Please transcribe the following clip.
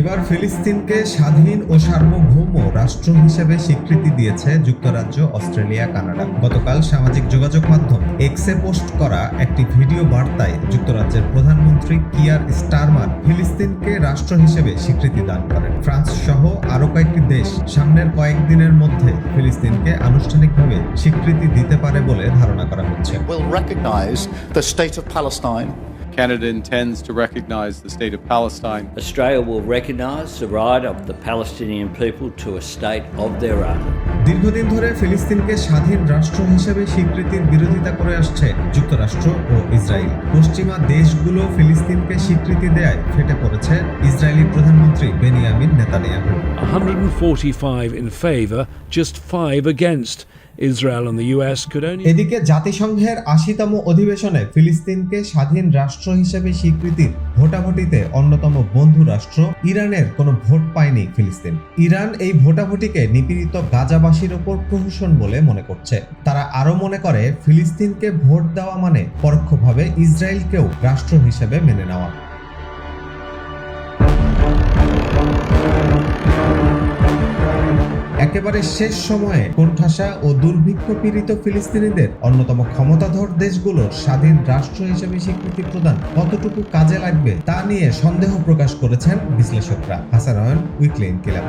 এবার ফিলিস্তিনকে স্বাধীন ও সার্বভৌম রাষ্ট্র হিসেবে স্বীকৃতি দিয়েছে যুক্তরাজ্য, অস্ট্রেলিয়া, কানাডা। গতকাল সামাজিক যোগাযোগ মাধ্যম এক্সে পোস্ট করা একটি ভিডিও বার্তায় যুক্তরাজ্যের প্রধানমন্ত্রী কিয়ার স্টারমার ফিলিস্তিনকে রাষ্ট্র হিসেবে স্বীকৃতি দান করেন। ফ্রান্স সহ আরও কয়েকটি দেশ সামনের কয়েকদিনের মধ্যে ফিলিস্তিনকে আনুষ্ঠানিকভাবে স্বীকৃতি দিতে পারে বলে ধারণা করা হচ্ছে। Will recognize the state of Palestine. Canada intends to recognize the state of Palestine. Australia will recognise the right of the Palestinian people to a state of their own. দীর্ঘদিন ধরে ফিলিস্তিনকে স্বাধীন রাষ্ট্র হিসেবে স্বীকৃতির বিরোধিতা করে আসছে যুক্তরাষ্ট্র ও ইসরায়েল। পশ্চিমা দেশগুলো ফিলিস্তিনকে স্বীকৃতি দেয়ায় ফেটে পড়েছে ইসরায়েলি প্রধানমন্ত্রী Benjamin Netanyahu. 145 in favor, just 5 against. Israel and the US could only... এদিকে জাতিসংঘের ৮০তম অধিবেশনে ফিলিস্তিনকে স্বাধীন রাষ্ট্র হিসেবে স্বীকৃতির ভোটাভুটিতে অন্যতম বন্ধু রাষ্ট্র ইরানের কোনো ভোট পায়নি ফিলিস্তিন। ইরান এই ভোটাভুটিকে নিপীড়িত গাজাবাসীর ওপর প্রহসন বলে মনে করছে। তারা আরও মনে করে ফিলিস্তিনকে ভোট দেওয়া মানে পরোক্ষভাবে ইসরায়েলকেও রাষ্ট্র হিসেবে মেনে নেওয়া। একেবারে শেষ সময়ে কোণঠাসা ও দুর্ভিক্ষ পীড়িত ফিলিস্তিনিদের অন্যতম ক্ষমতাধর দেশগুলোর স্বাধীন রাষ্ট্র হিসেবে স্বীকৃতি প্রদান কতটুকু কাজে লাগবে তা নিয়ে সন্দেহ প্রকাশ করেছেন বিশ্লেষকরা। হাসান, উইকলি ইনকিলাব।